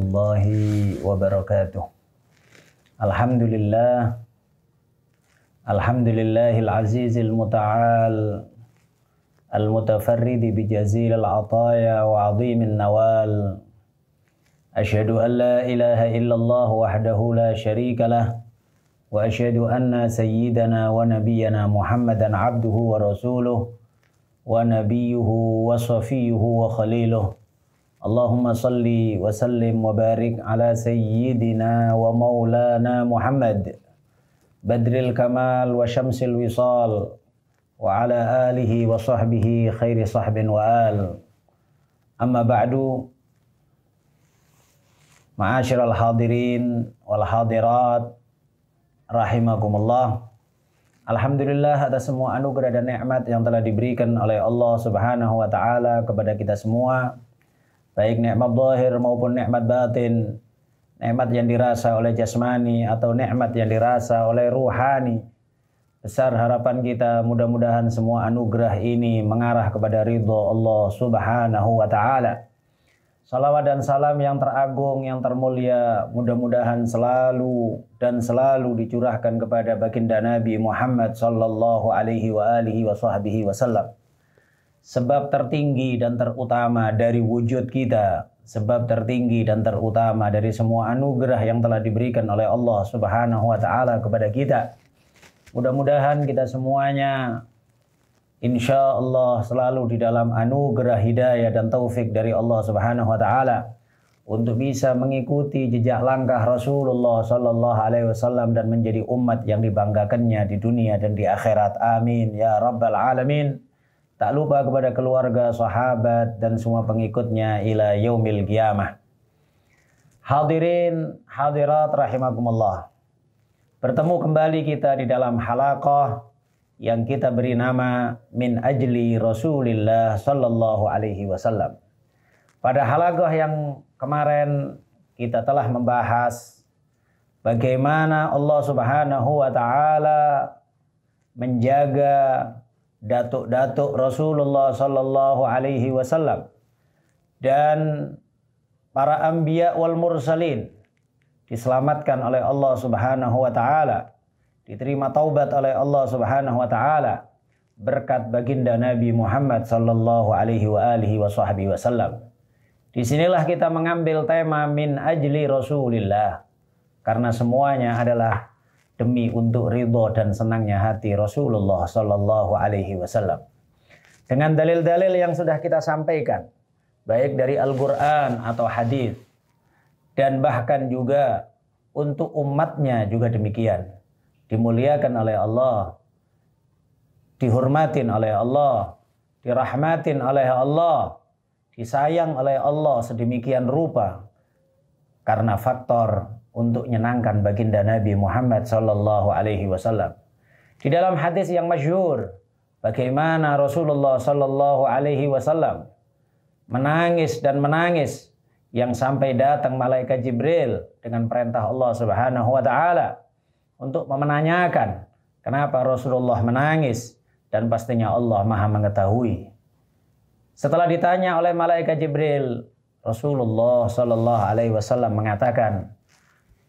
warahmatullahi wabarakatuh. Alhamdulillah, alhamdulillahil azizil muta'al, al-mutafarridi bijazilil ataya wa azimin nawal. Asyhadu an la ilaha illallah wahdahu la syarika lah, wa asyhadu anna sayyidana wa nabiyyana Muhammadan abduhu wa rasuluh wa nabiyuhu wa safiyuhu wa khaliluh. Allahumma salli wa sallim wa barik ala sayyidina wa maulana Muhammad badril kamal wa syamsil wisal wa ala alihi wa sahbihi khairi sahbin wa al. Amma ba'du, ma'asyiral hadirin wal hadirat rahimakumullah. Alhamdulillah atas semua anugerah dan nikmat yang telah diberikan oleh Allah Subhanahu wa taala kepada kita semua, baik nikmat zahir maupun nikmat batin, nikmat yang dirasa oleh jasmani atau nikmat yang dirasa oleh ruhani. Besar harapan kita mudah-mudahan semua anugerah ini mengarah kepada ridha Allah Subhanahu wa taala. Salawat dan salam yang teragung, yang termulia, mudah-mudahan selalu dan selalu dicurahkan kepada baginda Nabi Muhammad sallallahu alaihi wa alihi wa sahbihi wasallam. Sebab tertinggi dan terutama dari wujud kita, sebab tertinggi dan terutama dari semua anugerah yang telah diberikan oleh Allah Subhanahu wa taala kepada kita. Mudah-mudahan kita semuanya insya Allah selalu di dalam anugerah hidayah dan taufik dari Allah Subhanahu wa taala untuk bisa mengikuti jejak langkah Rasulullah sallallahu alaihi wasallam dan menjadi umat yang dibanggakannya di dunia dan di akhirat. Amin ya rabbal alamin. Tak lupa kepada keluarga, sahabat dan semua pengikutnya ila yaumil qiyamah. Hadirin hadirat rahimakumullah. Bertemu kembali kita di dalam halaqah yang kita beri nama Min Ajli Rasulillah sallallahu alaihi wasallam. Pada halaqah yang kemarin kita telah membahas bagaimana Allah Subhanahu wa taala menjaga datuk-datuk Rasulullah sallallahu alaihi wasallam dan para anbiya wal mursalin diselamatkan oleh Allah Subhanahu wa taala, diterima taubat oleh Allah Subhanahu wa taala berkat baginda Nabi Muhammad sallallahu alaihi wa alihi wa sahbihi wasallam. Disinilah kita mengambil tema Min Ajli Rasulillah, karena semuanya adalah demi untuk ridho dan senangnya hati Rasulullah sallallahu alaihi wasallam. Dengan dalil-dalil yang sudah kita sampaikan, baik dari Al-Qur'an atau hadis, dan bahkan juga untuk umatnya juga demikian. Dimuliakan oleh Allah, dihormatin oleh Allah, dirahmatin oleh Allah, disayang oleh Allah sedemikian rupa karena faktor untuk menyenangkan baginda Nabi Muhammad sallallahu alaihi wasallam. Di dalam hadis yang masyhur, bagaimana Rasulullah sallallahu alaihi wasallam menangis dan menangis yang sampai datang malaikat Jibril dengan perintah Allah Subhanahu wa taala untuk menanyakan kenapa Rasulullah menangis, dan pastinya Allah Maha mengetahui. Setelah ditanya oleh malaikat Jibril, Rasulullah sallallahu alaihi wasallam mengatakan,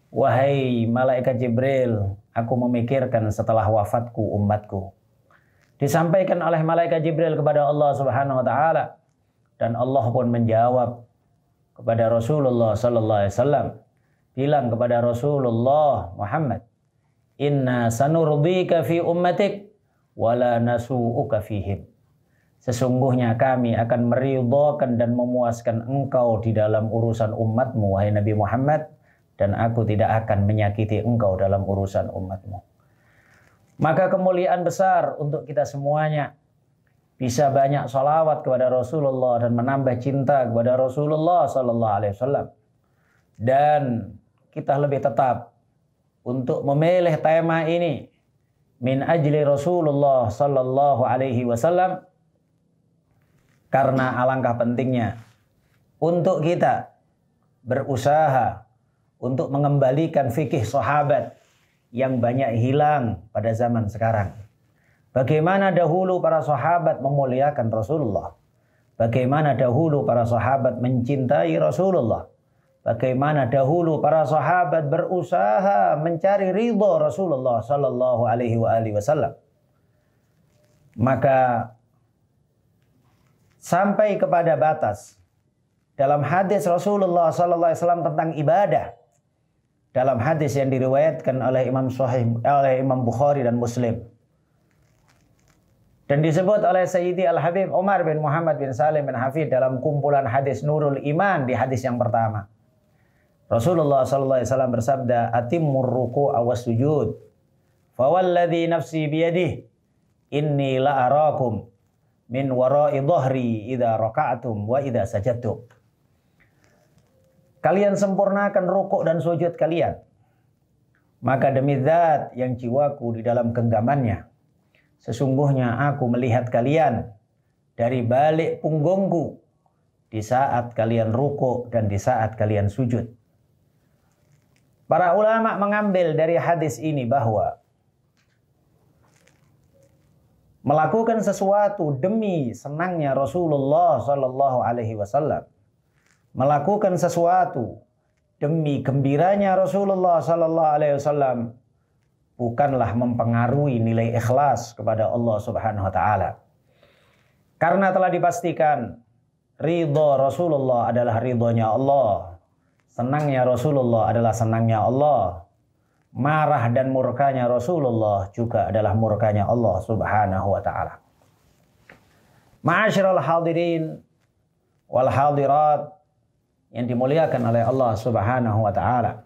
"Wahai malaikat Jibril, aku memikirkan setelah wafatku umatku." Disampaikan oleh malaikat Jibril kepada Allah Subhanahu wa taala, dan Allah pun menjawab kepada Rasulullah sallallahu alaihi wasallam, bilang kepada Rasulullah Muhammad, "Inna sanurdika fi ummatik wala nasu'uka fihim." Sesungguhnya kami akan meridhakan dan memuaskan engkau di dalam urusan umatmu, wahai Nabi Muhammad, dan aku tidak akan menyakiti engkau dalam urusan umatmu. Maka kemuliaan besar untuk kita semuanya bisa banyak salawat kepada Rasulullah dan menambah cinta kepada Rasulullah sallallahu alaihi wasallam. Dan kita lebih tetap untuk memilih tema ini Min Ajli Rasulullah sallallahu alaihi wasallam, karena alangkah pentingnya untuk kita berusaha untuk mengembalikan fikih sahabat yang banyak hilang pada zaman sekarang. Bagaimana dahulu para sahabat memuliakan Rasulullah. Bagaimana dahulu para sahabat mencintai Rasulullah. bagaimana dahulu para sahabat berusaha mencari ridho Rasulullah sallallahu alaihi wasallam. Maka sampai kepada batas dalam hadis Rasulullah sallallahu alaihi wasallam tentang ibadah, dalam hadis yang diriwayatkan oleh Imam Bukhari dan Muslim, dan disebut oleh Sayyidi Al-Habib Umar bin Muhammad bin Salim bin Hafid dalam kumpulan hadis Nurul Iman di hadis yang pertama. Rasulullah sallallahu alaihi wasallam bersabda, "Atimmur ruku'a was sujud. Fawalladzi nafsi biyadihi, inni la arakum min wara'i dhahri idza raka'tum wa idza sajadtum." Kalian sempurnakan rukuk dan sujud kalian. Maka demi zat yang jiwaku di dalam genggamannya, sesungguhnya aku melihat kalian dari balik punggungku di saat kalian rukuk dan di saat kalian sujud. Para ulama mengambil dari hadis ini bahwa melakukan sesuatu demi senangnya Rasulullah sallallahu alaihi wasallam, melakukan sesuatu demi gembiranya Rasulullah sallallahu alaihi wasallam, bukanlah mempengaruhi nilai ikhlas kepada Allah Subhanahu wa taala. Karena telah dipastikan ridho Rasulullah adalah ridhonya Allah. Senangnya Rasulullah adalah senangnya Allah. Marah dan murkanya Rasulullah juga adalah murkanya Allah Subhanahu wa taala. Ma'asyiral hadirin wal hadirat yang dimuliakan oleh Allah Subhanahu wa taala.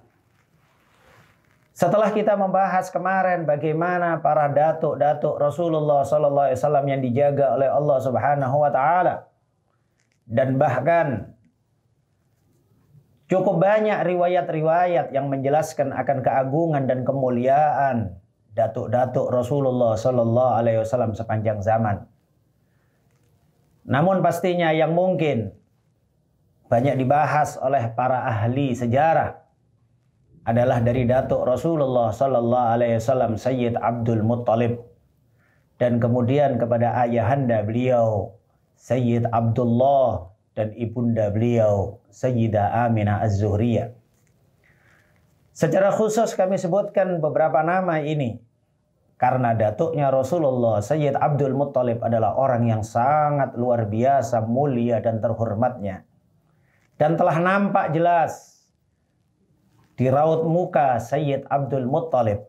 Setelah kita membahas kemarin bagaimana para datuk-datuk Rasulullah sallallahu alaihi wasallam yang dijaga oleh Allah Subhanahu wa taala, dan bahkan cukup banyak riwayat-riwayat yang menjelaskan akan keagungan dan kemuliaan datuk-datuk Rasulullah sallallahu alaihi wasallam sepanjang zaman. Namun pastinya yang mungkin banyak dibahas oleh para ahli sejarah adalah dari datuk Rasulullah sallallahu alaihi wasallam Sayyid Abdul Muttalib, dan kemudian kepada ayahanda beliau Sayyid Abdullah dan ibunda beliau Sayyidah Aminah Az-Zuhriyah. Secara khusus kami sebutkan beberapa nama ini karena datuknya Rasulullah Sayyid Abdul Muttalib adalah orang yang sangat luar biasa mulia dan terhormatnya, dan telah nampak jelas di raut muka Sayyid Abdul Muttalib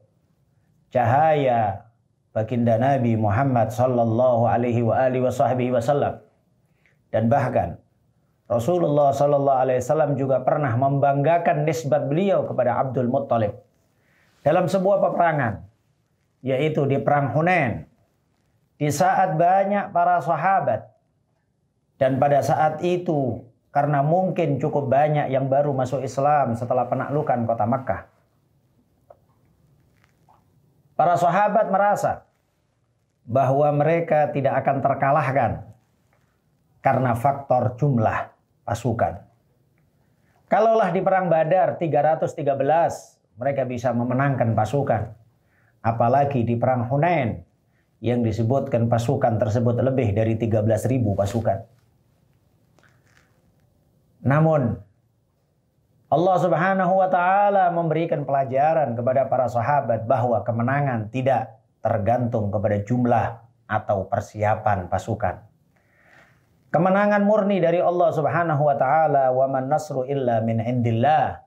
cahaya baginda Nabi Muhammad sallallahu alaihi wasallam. Dan bahkan Rasulullah sallallahu alaihi wasallam juga pernah membanggakan nisbat beliau kepada Abdul Muttalib dalam sebuah peperangan, yaitu di perang Hunain, di saat banyak para sahabat, dan pada saat itu karena mungkin cukup banyak yang baru masuk Islam setelah penaklukan kota Makkah, para sahabat merasa bahwa mereka tidak akan terkalahkan karena faktor jumlah pasukan. Kalaulah di perang Badar 313 mereka bisa memenangkan pasukan, apalagi di perang Hunain yang disebutkan pasukan tersebut lebih dari 13.000 pasukan. Namun Allah Subhanahu wa taala memberikan pelajaran kepada para sahabat bahwa kemenangan tidak tergantung kepada jumlah atau persiapan pasukan. Kemenangan murni dari Allah Subhanahu wa taala, wa man nasru illa min indillah.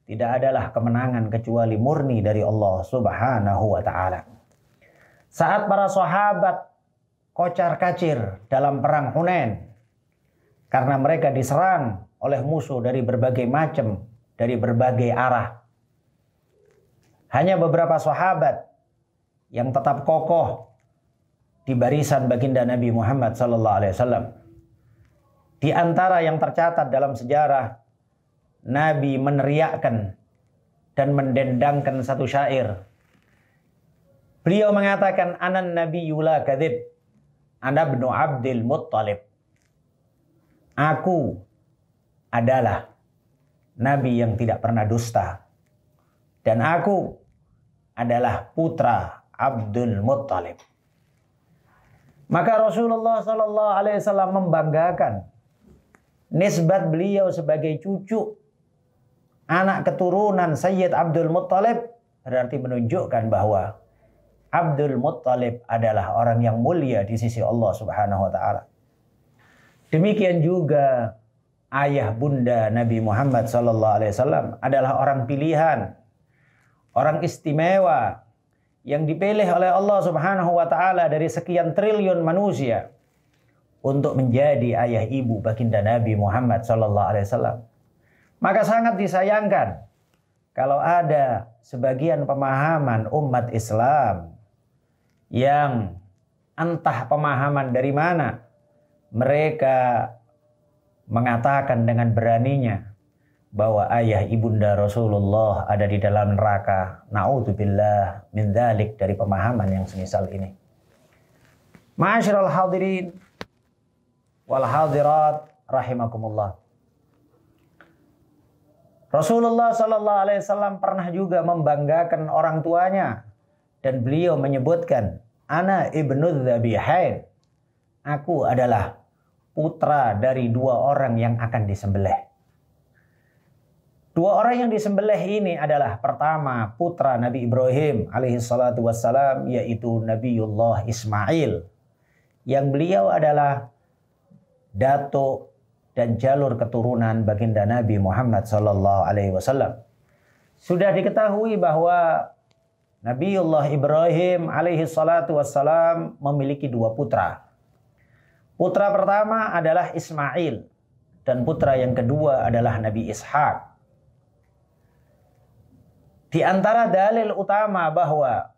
Tidak adalah kemenangan kecuali murni dari Allah Subhanahu wa taala. Saat para sahabat kocar-kacir dalam perang Hunain karena mereka diserang oleh musuh dari berbagai macam, dari berbagai arah, hanya beberapa sahabat yang tetap kokoh di barisan baginda Nabi Muhammad sallallahu alaihi wasallam. Di antara yang tercatat dalam sejarah, Nabi meneriakkan dan mendendangkan satu syair. Beliau mengatakan, "Anan nabiyyu la kadzib, ana ibnu Abdul Muttalib." Aku adalah nabi yang tidak pernah dusta, dan aku adalah putra Abdul Muttalib. Maka Rasulullah sallallahu alaihi wasallam membanggakan nisbat beliau sebagai cucu anak keturunan Sayyid Abdul Muttalib, berarti menunjukkan bahwa Abdul Muttalib adalah orang yang mulia di sisi Allah Subhanahu wa taala. Demikian juga ayah bunda Nabi Muhammad sallallahu alaihi wasallam adalah orang pilihan, orang istimewa yang dipilih oleh Allah Subhanahu wa taala dari sekian triliun manusia untuk menjadi ayah ibu baginda Nabi Muhammad sallallahu alaihi wasallam. Maka sangat disayangkan kalau ada sebagian pemahaman umat Islam yang entah pemahaman dari mana mereka mengatakan dengan beraninya bahwa ayah ibunda Rasulullah ada di dalam neraka. Na'udzubillah min dzalik, dari pemahaman yang semisal ini. Ma'asyiral hadirin wal hadirat rahimakumullah. Rasulullah sallallahu alaihi wasallam pernah juga membanggakan orang tuanya dan beliau menyebutkan, ana ibnu dzabihain, aku adalah putra dari dua orang yang akan disembelih. Dua orang yang disembelih ini adalah pertama putra Nabi Ibrahim alaihi salatu wassalam, yaitu Nabiullah Ismail, yang beliau adalah datuk dan jalur keturunan baginda Nabi Muhammad sallallahu alaihi wasallam. Sudah diketahui bahwa Nabiullah Ibrahim alaihi salatu wassalam memiliki dua putra. Putra pertama adalah Ismail dan putra yang kedua adalah Nabi Ishak. Di antara dalil utama bahwa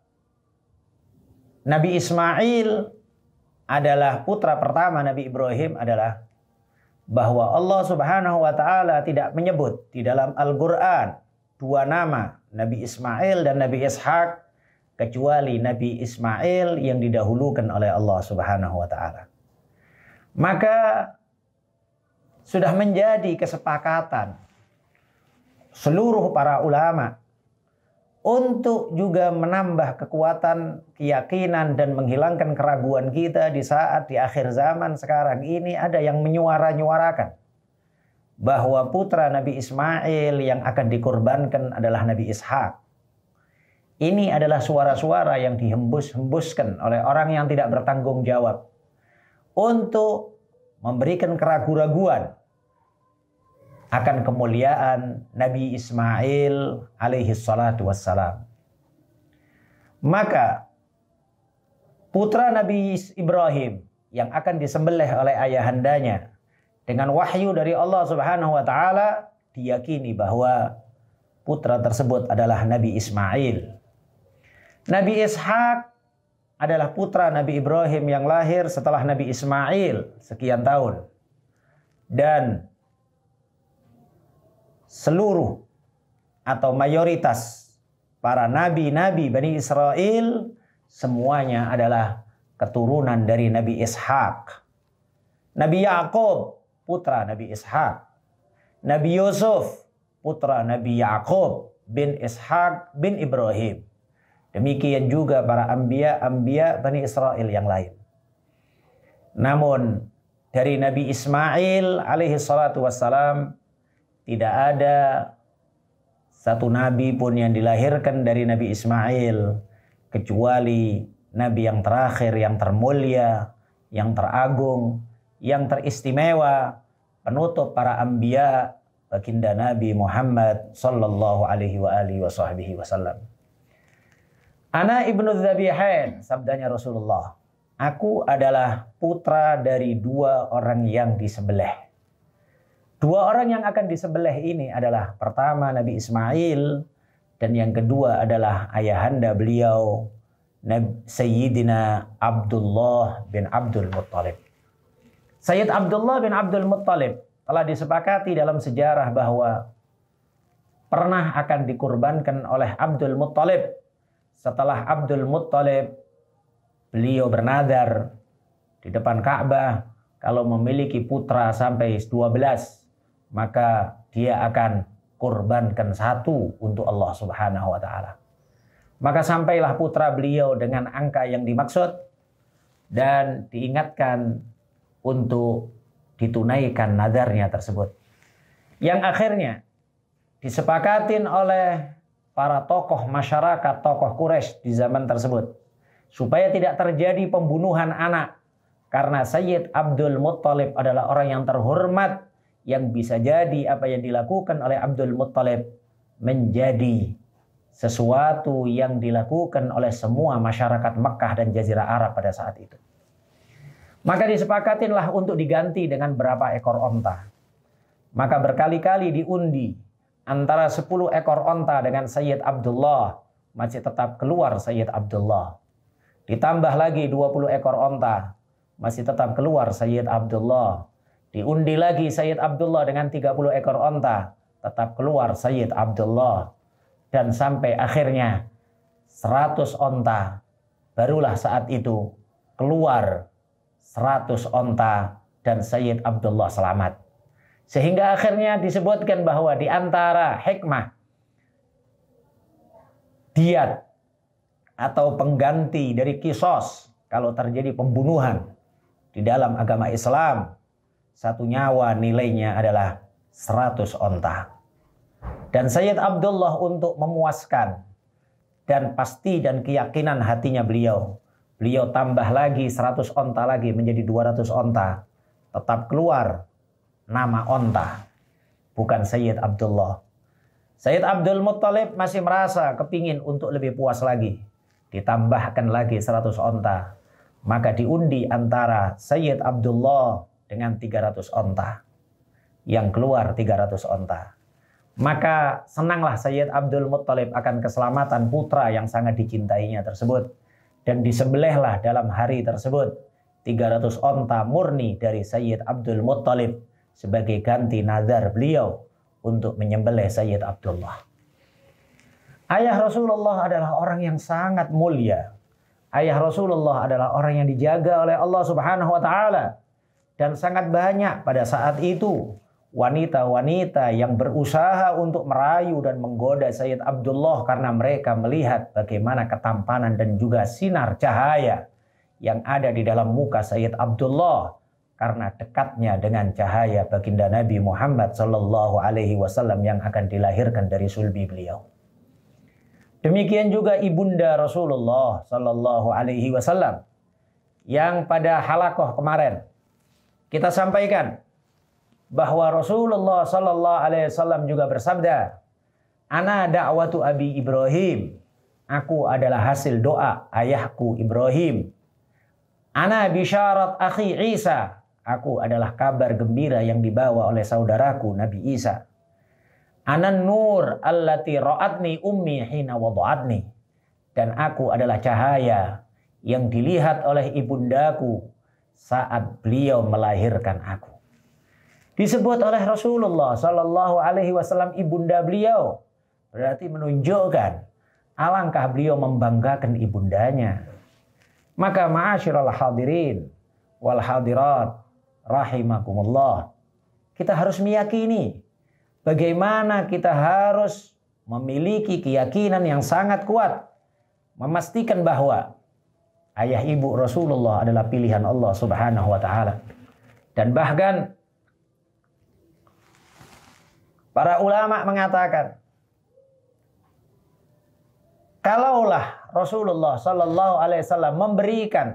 Nabi Ismail adalah putra pertama Nabi Ibrahim adalah bahwa Allah Subhanahu wa taala tidak menyebut di dalam Al-Qur'an dua nama, Nabi Ismail dan Nabi Ishak, kecuali Nabi Ismail yang didahulukan oleh Allah Subhanahu wa taala. Maka sudah menjadi kesepakatan seluruh para ulama untuk juga menambah kekuatan keyakinan dan menghilangkan keraguan kita di saat di akhir zaman sekarang ini ada yang menyuarakan bahwa putra Nabi Ismail yang akan dikorbankan adalah Nabi Ishak. Ini adalah suara-suara yang dihembus-hembuskan oleh orang yang tidak bertanggung jawab untuk memberikan keraguan-raguan akan kemuliaan Nabi Ismail alaihi salatu wassalam. Maka putra Nabi Ibrahim yang akan disembelih oleh ayahandanya dengan wahyu dari Allah Subhanahu wa taala, diyakini bahwa putra tersebut adalah Nabi Ismail. Nabi Ishak adalah putra Nabi Ibrahim yang lahir setelah Nabi Ismail sekian tahun. Dan seluruh atau mayoritas para nabi-nabi Bani Israel semuanya adalah keturunan dari Nabi Ishak. Nabi Yakub putra Nabi Ishak. Nabi Yusuf putra Nabi Yakub bin Ishak bin Ibrahim. Demikian juga para anbiya Bani Israel yang lain. Namun dari Nabi Ismail alaihi salatu wassalam tidak ada satu nabi pun yang dilahirkan dari Nabi Ismail kecuali nabi yang terakhir, yang termulia, yang teragung, yang teristimewa, penutup para anbiya, baginda Nabi Muhammad sallallahu alaihi wasallam. Ana ibnu dzabihain, sabdanya Rasulullah, aku adalah putra dari dua orang yang disembelih. Dua orang yang akan disembelih ini adalah pertama Nabi Ismail dan yang kedua adalah ayahanda beliau Sayyidina Abdullah bin Abdul Muttalib. Sayyid Abdullah bin Abdul Muttalib telah disepakati dalam sejarah bahwa pernah akan dikurbankan oleh Abdul Muttalib. Setelah Abdul Muttalib, beliau bernadar di depan Ka'bah kalau memiliki putra sampai 12, maka dia akan kurbankan satu untuk Allah Subhanahu wa taala. Maka sampailah putra beliau dengan angka yang dimaksud dan diingatkan untuk ditunaikan nadarnya tersebut. Yang akhirnya disepakatin oleh para tokoh masyarakat, tokoh Quraisy di zaman tersebut, supaya tidak terjadi pembunuhan anak. Karena Sayyid Abdul Muttalib adalah orang yang terhormat, yang bisa jadi apa yang dilakukan oleh Abdul Muttalib menjadi sesuatu yang dilakukan oleh semua masyarakat Mekkah dan Jazirah Arab pada saat itu. Maka disepakatinlah untuk diganti dengan berapa ekor onta. Maka berkali-kali diundi antara 10 ekor onta dengan Sayyid Abdullah, masih tetap keluar Sayyid Abdullah. Ditambah lagi 20 ekor onta, masih tetap keluar Sayyid Abdullah. Diundi lagi Sayyid Abdullah dengan 30 ekor onta, tetap keluar Sayyid Abdullah. Dan sampai akhirnya 100 onta, barulah saat itu keluar 100 onta dan Sayyid Abdullah selamat. Sehingga akhirnya disebutkan bahwa di antara hikmah diat atau pengganti dari kisos kalau terjadi pembunuhan di dalam agama Islam, 1 nyawa nilainya adalah 100 onta. Dan Sayyid Abdullah untuk memuaskan dan pasti dan keyakinan hatinya beliau tambah lagi 100 onta lagi menjadi 200 onta. Tetap keluar nama onta, bukan Sayyid Abdullah. Sayyid Abdul Muttalib masih merasa kepingin untuk lebih puas lagi. Ditambahkan lagi 100 onta. Maka diundi antara Sayyid Abdullah dengan 300 onta. Yang keluar 300 onta. Maka senanglah Sayyid Abdul Muttalib akan keselamatan putra yang sangat dicintainya tersebut. Dan disembelihlah dalam hari tersebut 300 onta murni dari Sayyid Abdul Muttalib sebagai ganti nazar beliau untuk menyembelih Sayyid Abdullah. Ayah Rasulullah adalah orang yang sangat mulia. Ayah Rasulullah adalah orang yang dijaga oleh Allah Subhanahu wa taala. Dan sangat banyak pada saat itu wanita-wanita yang berusaha untuk merayu dan menggoda Sayyid Abdullah karena mereka melihat bagaimana ketampanan dan juga sinar cahaya yang ada di dalam muka Sayyid Abdullah karena dekatnya dengan cahaya baginda Nabi Muhammad sallallahu alaihi wasallam yang akan dilahirkan dari sulbi beliau. Demikian juga ibunda Rasulullah sallallahu alaihi wasallam yang pada halaqah kemarin kita sampaikan bahwa Rasulullah sallallahu alaihi wasallam juga bersabda, "Ana da'watu Abi Ibrahim." Aku adalah hasil doa ayahku Ibrahim. "Ana bisyarat akhi Isa." Aku adalah kabar gembira yang dibawa oleh saudaraku Nabi Isa. "Anan nur allati ra'atni ummi hina wada'atni." Dan aku adalah cahaya yang dilihat oleh ibundaku saat beliau melahirkan aku. Disebut oleh Rasulullah sallallahu alaihi wasallam ibunda beliau, berarti menunjukkan alangkah beliau membanggakan ibundanya. Maka ma'asyiral hadirin wal hadirat rahimakumullah, kita harus meyakini bagaimana kita harus memiliki keyakinan yang sangat kuat, memastikan bahwa ayah ibu Rasulullah adalah pilihan Allah Subhanahu wa taala. Dan bahkan para ulama mengatakan, kalaulah Rasulullah sallallahu alaihi wasallam memberikan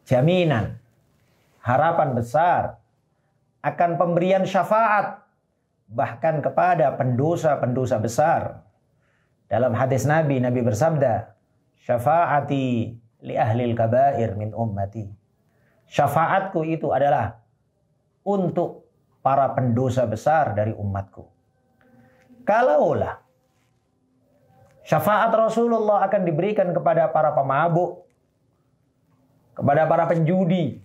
jaminan, harapan besar akan pemberian syafaat bahkan kepada pendosa-pendosa besar. Dalam hadis Nabi bersabda, "Syafaati li ahlil kabair min ummati." Syafaatku itu adalah untuk para pendosa besar dari umatku. Kalaulah syafaat Rasulullah akan diberikan kepada para pemabuk, kepada para penjudi,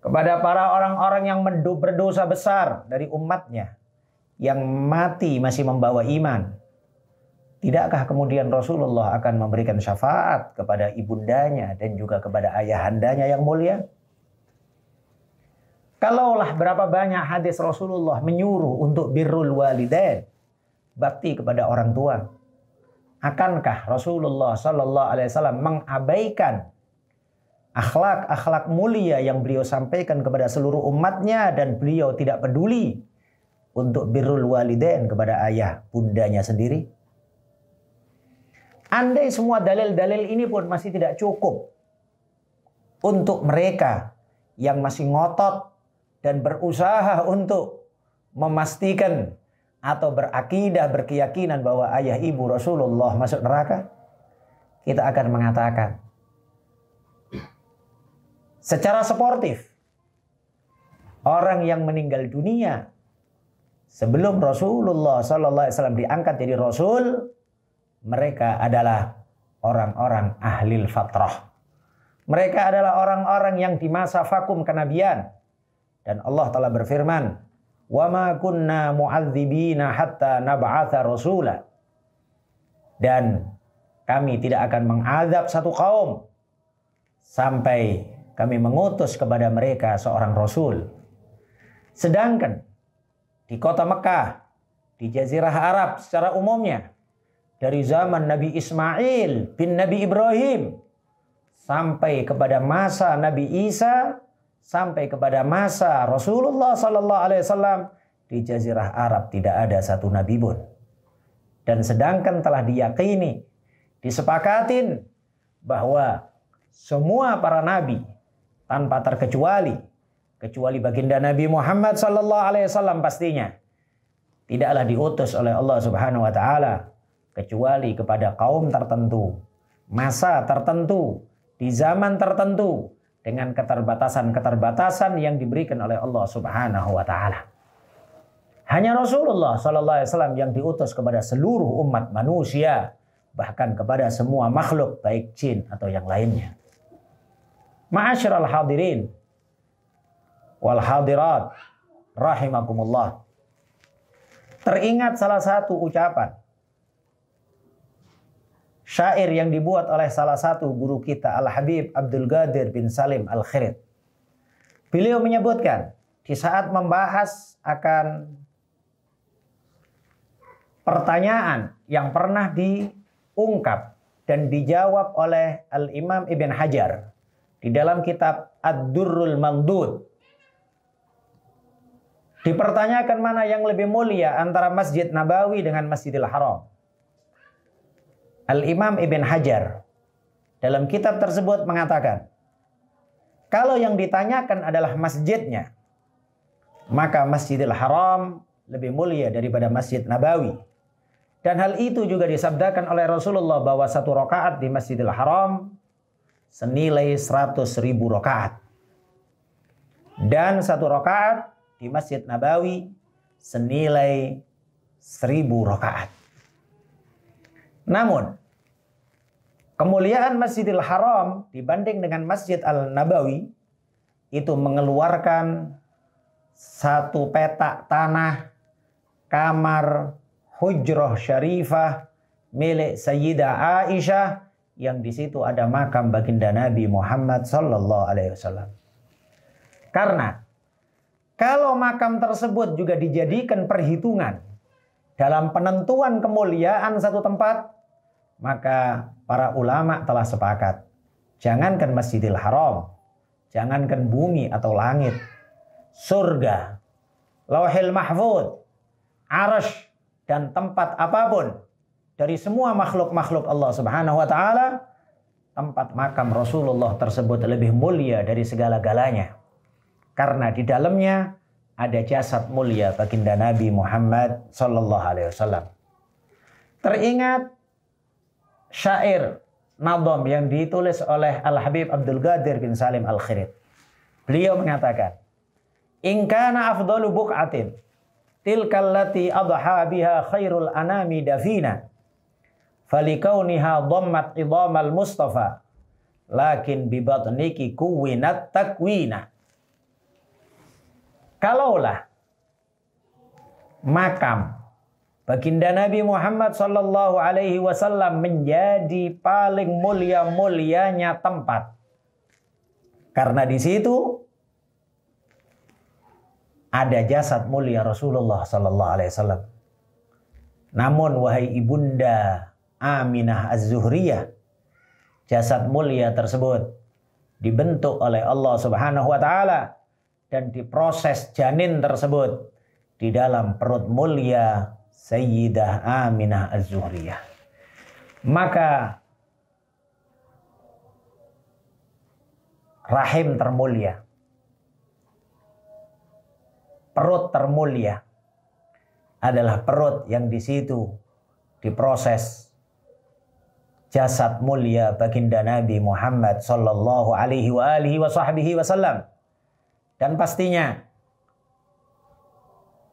kepada para orang-orang yang berdosa besar dari umatnya yang mati masih membawa iman, tidakkah kemudian Rasulullah akan memberikan syafaat kepada ibundanya dan juga kepada ayahandanya yang mulia? Kalaulah berapa banyak hadis Rasulullah menyuruh untuk birrul walidain, bakti kepada orang tua, akankah Rasulullah sallallahu alaihi wasallam mengabaikan akhlak-akhlak mulia yang beliau sampaikan kepada seluruh umatnya, dan beliau tidak peduli untuk birrul walidain kepada ayah bundanya sendiri. Andai semua dalil-dalil ini pun masih tidak cukup untuk mereka yang masih ngotot dan berusaha untuk memastikan atau berakidah, berkeyakinan bahwa ayah ibu Rasulullah masuk neraka, kita akan mengatakan secara sportif, orang yang meninggal dunia sebelum Rasulullah SAW diangkat jadi Rasul, mereka adalah orang-orang ahlil fatrah. Mereka adalah orang-orang yang di masa vakum kenabian. Dan Allah telah berfirman, وَمَا كُنَّا مُعَذِّبِينَ حَتَّى نَبْعَثَ رَسُولًا. Dan kami tidak akan mengazab satu kaum sampai kami mengutus kepada mereka seorang Rasul. Sedangkan di kota Mekah, di Jazirah Arab secara umumnya, dari zaman Nabi Ismail bin Nabi Ibrahim sampai kepada masa Nabi Isa, sampai kepada masa Rasulullah SAW, di Jazirah Arab tidak ada satu nabi pun. Dan sedangkan telah diyakini, disepakatin bahwa semua para nabi tanpa terkecuali, kecuali baginda Nabi Muhammad SAW pastinya, tidaklah diutus oleh Allah Subhanahu wa taala kecuali kepada kaum tertentu, masa tertentu, di zaman tertentu, dengan keterbatasan-keterbatasan yang diberikan oleh Allah Subhanahu wa taala. Hanya Rasulullah SAW yang diutus kepada seluruh umat manusia, bahkan kepada semua makhluk, baik jin atau yang lainnya. Ma'asyiral hadirin wal hadirat rahimakumullah. Teringat salah satu ucapan syair yang dibuat oleh salah satu guru kita, Al-Habib Abdul Qadir bin Salim Al-Khirid. Beliau menyebutkan di saat membahas akan pertanyaan yang pernah diungkap dan dijawab oleh Al-Imam Ibn Hajar di dalam kitab Ad-Durrul Mandud. Dipertanyakan mana yang lebih mulia antara Masjid Nabawi dengan Masjidil Haram. Al-Imam Ibn Hajar dalam kitab tersebut mengatakan, kalau yang ditanyakan adalah masjidnya, maka Masjidil Haram lebih mulia daripada Masjid Nabawi. Dan hal itu juga disabdakan oleh Rasulullah bahwa satu rakaat di Masjidil Haram senilai 100.000 rakaat. Dan satu rakaat di Masjid Nabawi senilai 1.000 rakaat. Namun, kemuliaan Masjidil Haram dibanding dengan Masjid Al-Nabawi itu mengeluarkan satu petak tanah kamar hujrah syarifah milik Sayyidah Aisyah, yang di situ ada makam baginda Nabi Muhammad sallallahu alaihi wasallam. Karena kalau makam tersebut juga dijadikan perhitungan dalam penentuan kemuliaan satu tempat, maka para ulama telah sepakat, jangankan Masjidil Haram, jangankan bumi atau langit, surga, Lauhil Mahfuz, Arasy, dan tempat apapun dari semua makhluk-makhluk Allah Subhanahu wa taala, tempat makam Rasulullah tersebut lebih mulia dari segala-galanya. Karena di dalamnya ada jasad mulia baginda Nabi Muhammad sallallahu alaihi wasallam. Teringat syair nadham yang ditulis oleh Al-Habib Abdul Qadir bin Salim Al-Khirid. Beliau mengatakan, "In kana afdalu buq'atin tilkal lati adha biha khairul anami dafina, falikauniha dhammat idhamal Mustafa, lakin bi batniki kuwinat takwina." Kalaulah makam baginda Nabi Muhammad sallallahu alaihi wasallam menjadi paling mulia-mulianya tempat, karena di situ ada jasad mulia Rasulullah sallallahu alaihi wasallam. Namun wahai ibunda Aminah Az-Zuhriyah, jasad mulia tersebut dibentuk oleh Allah Subhanahu wa taala dan diproses janin tersebut di dalam perut mulia Sayyidah Aminah Az-Zuhriyah. Maka rahim termulia, perut termulia adalah perut yang di situ diproses jasad mulia baginda Nabi Muhammad sallallahu alaihi wa alihi wa sahbihi wasallam. Dan pastinya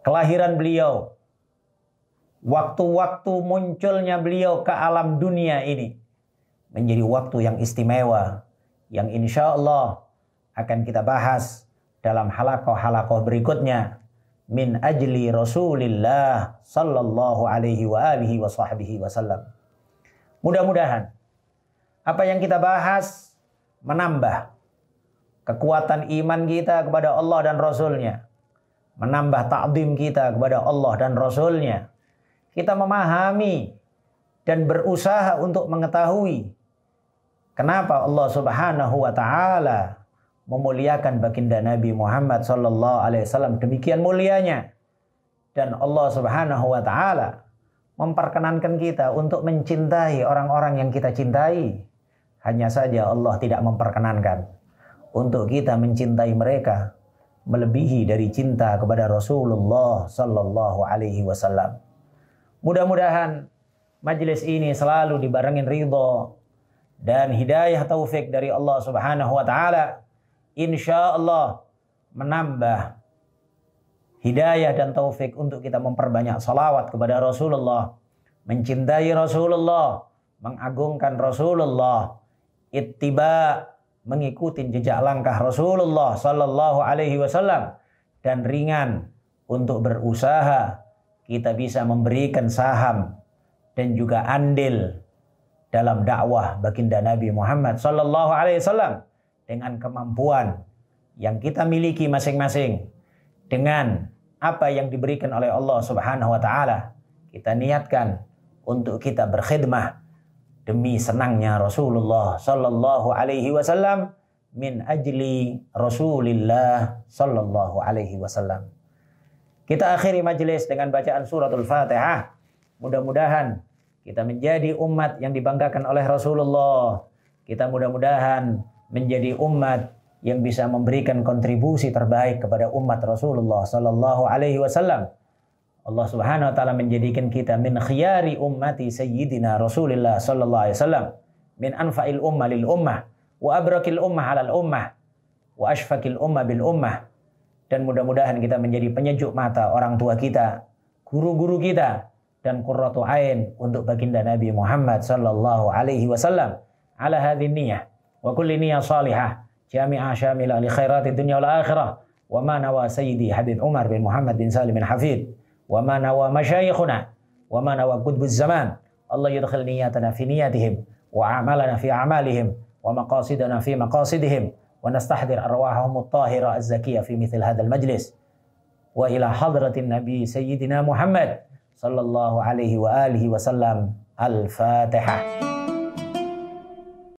kelahiran beliau, waktu-waktu munculnya beliau ke alam dunia ini menjadi waktu yang istimewa, yang insya Allah akan kita bahas dalam halakoh-halakoh berikutnya. Min ajli Rasulillah sallallahu alaihi wa alihi wa sahbihi wasallam. Mudah-mudahan apa yang kita bahas menambah kekuatan iman kita kepada Allah dan Rasulnya, menambah ta'zim kita kepada Allah dan Rasulnya. Kita memahami dan berusaha untuk mengetahui kenapa Allah Subhanahu wa taala memuliakan baginda Nabi Muhammad sallallahu alaihi wasallam demikian mulianya, dan Allah Subhanahu wa taala memperkenankan kita untuk mencintai orang-orang yang kita cintai. Hanya saja Allah tidak memperkenankan untuk kita mencintai mereka melebihi dari cinta kepada Rasulullah sallallahu alaihi wasallam. Mudah-mudahan majelis ini selalu dibarengin ridho dan hidayah taufik dari Allah Subhanahu wa taala. Insya Allah menambah hidayah dan taufik untuk kita memperbanyak salawat kepada Rasulullah, mencintai Rasulullah, mengagungkan Rasulullah, ittiba, mengikuti jejak langkah Rasulullah sallallahu alaihi wasallam, dan ringan untuk berusaha kita bisa memberikan saham dan juga andil dalam dakwah baginda Nabi Muhammad sallallahu alaihi wasallam dengan kemampuan yang kita miliki masing-masing, dengan apa yang diberikan oleh Allah Subhanahu wa taala. Kita niatkan untuk kita berkhidmah demi senangnya Rasulullah sallallahu alaihi wasallam, min ajli Rasulillah sallallahu alaihi wasallam. Kita akhiri majelis dengan bacaan suratul Fatihah. Mudah-mudahan kita menjadi umat yang dibanggakan oleh Rasulullah. Kita mudah-mudahan menjadi umat yang bisa memberikan kontribusi terbaik kepada umat Rasulullah sallallahu alaihi wasallam. Allah Subhanahu wa taala menjadikan kita min khiyari ummati sayyidina Rasulillah sallallahu alaihi wasallam, min anfa'il ummah lil ummah wa abrakil ummah 'alal ummah wa ashfaqil ummah bil ummah. Dan mudah-mudahan kita menjadi penyejuk mata orang tua kita, guru-guru kita, dan qurratu ain untuk baginda Nabi Muhammad sallallahu alaihi wasallam. Ala hadhihi niyyah wa kulli niyyah salihah jami'ah syamilah li khairatid dunya wal akhirah, wa ma nawa sayyidi Habib Umar bin Muhammad bin Salim bin Hafid, wa ma nawa masyayikhuna, wa ma nawa qutbuz zaman. Allah yudkhil niyatana fi niyatihim wa a'malana fi a'malihim wa maqasidana fi maqasidihim, wa nastahdir arwahahum at-tahira az-zakiyah fi mithil hadzal majlis. Wa ila hadratin nabi sayyidina Muhammad sallallahu alaihi wa alihi wasallam. Al-Fatihah.